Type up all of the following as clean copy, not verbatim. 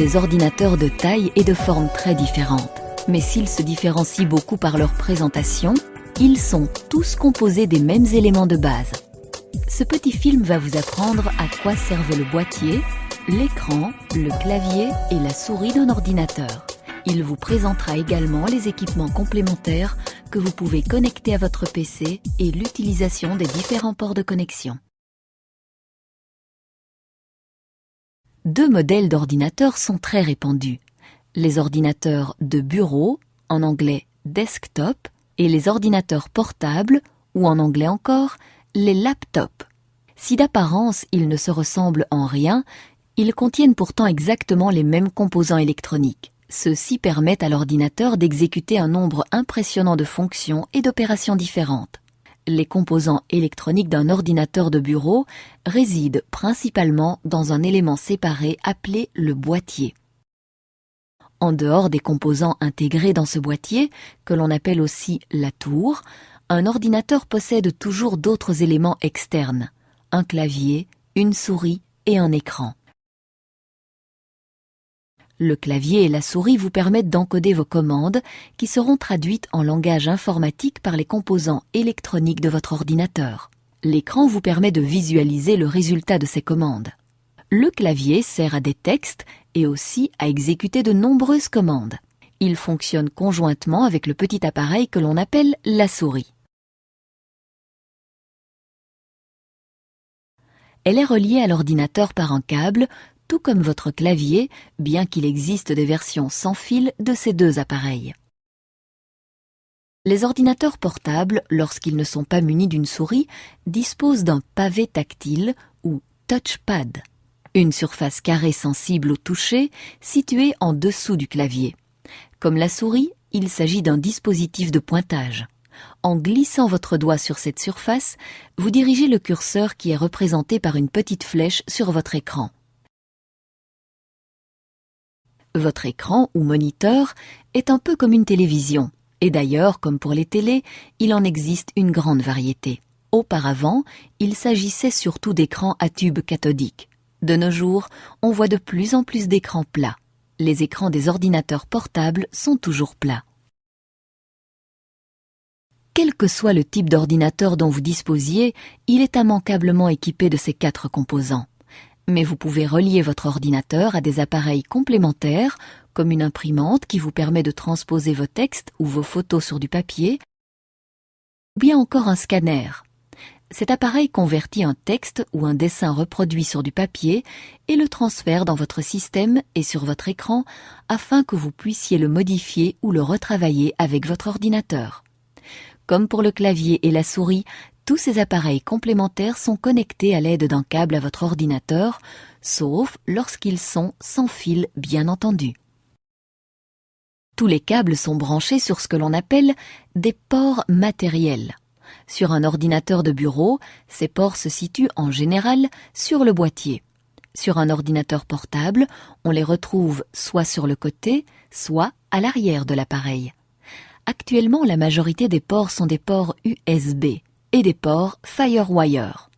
des ordinateurs de taille et de forme très différentes. Mais s'ils se différencient beaucoup par leur présentation, ils sont tous composés des mêmes éléments de base. Ce petit film va vous apprendre à quoi servent le boîtier, l'écran, le clavier et la souris d'un ordinateur. Il vous présentera également les équipements complémentaires que vous pouvez connecter à votre PC et l'utilisation des différents ports de connexion. Deux modèles d'ordinateurs sont très répandus. Les ordinateurs de bureau, en anglais desktop, et les ordinateurs portables, ou en anglais encore, les laptops. Si d'apparence ils ne se ressemblent en rien, ils contiennent pourtant exactement les mêmes composants électroniques. Ceux-ci permettent à l'ordinateur d'exécuter un nombre impressionnant de fonctions et d'opérations différentes. Les composants électroniques d'un ordinateur de bureau résident principalement dans un élément séparé appelé le boîtier. En dehors des composants intégrés dans ce boîtier, que l'on appelle aussi la tour, un ordinateur possède toujours d'autres éléments externes, un clavier, une souris et un écran. Le clavier et la souris vous permettent d'encoder vos commandes qui seront traduites en langage informatique par les composants électroniques de votre ordinateur. L'écran vous permet de visualiser le résultat de ces commandes. Le clavier sert à des textes et aussi à exécuter de nombreuses commandes. Il fonctionne conjointement avec le petit appareil que l'on appelle la souris. Elle est reliée à l'ordinateur par un câble, tout comme votre clavier, bien qu'il existe des versions sans fil de ces deux appareils. Les ordinateurs portables, lorsqu'ils ne sont pas munis d'une souris, disposent d'un pavé tactile ou touchpad, une surface carrée sensible au toucher située en dessous du clavier. Comme la souris, il s'agit d'un dispositif de pointage. En glissant votre doigt sur cette surface, vous dirigez le curseur qui est représenté par une petite flèche sur votre écran. Votre écran ou moniteur est un peu comme une télévision, et d'ailleurs, comme pour les télés, il en existe une grande variété. Auparavant, il s'agissait surtout d'écrans à tube cathodique. De nos jours, on voit de plus en plus d'écrans plats. Les écrans des ordinateurs portables sont toujours plats. Quel que soit le type d'ordinateur dont vous disposiez, il est immanquablement équipé de ces 4 composants. Mais vous pouvez relier votre ordinateur à des appareils complémentaires, comme une imprimante qui vous permet de transposer vos textes ou vos photos sur du papier, ou bien encore un scanner. Cet appareil convertit un texte ou un dessin reproduit sur du papier et le transfère dans votre système et sur votre écran afin que vous puissiez le modifier ou le retravailler avec votre ordinateur. Comme pour le clavier et la souris, tous ces appareils complémentaires sont connectés à l'aide d'un câble à votre ordinateur, sauf lorsqu'ils sont sans fil, bien entendu. Tous les câbles sont branchés sur ce que l'on appelle des ports matériels. Sur un ordinateur de bureau, ces ports se situent en général sur le boîtier. Sur un ordinateur portable, on les retrouve soit sur le côté, soit à l'arrière de l'appareil. Actuellement, la majorité des ports sont des ports USB et des ports FireWire.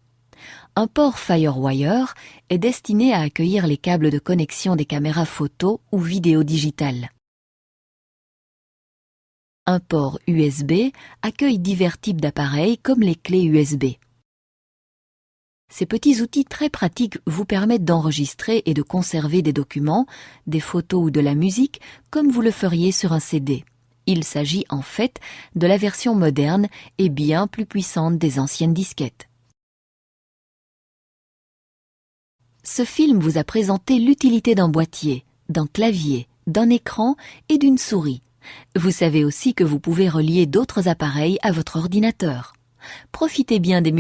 Un port FireWire est destiné à accueillir les câbles de connexion des caméras photo ou vidéo digitales. Un port USB accueille divers types d'appareils comme les clés USB. Ces petits outils très pratiques vous permettent d'enregistrer et de conserver des documents, des photos ou de la musique comme vous le feriez sur un CD. Il s'agit en fait de la version moderne et bien plus puissante des anciennes disquettes. Ce film vous a présenté l'utilité d'un boîtier, d'un clavier, d'un écran et d'une souris. Vous savez aussi que vous pouvez relier d'autres appareils à votre ordinateur. Profitez bien des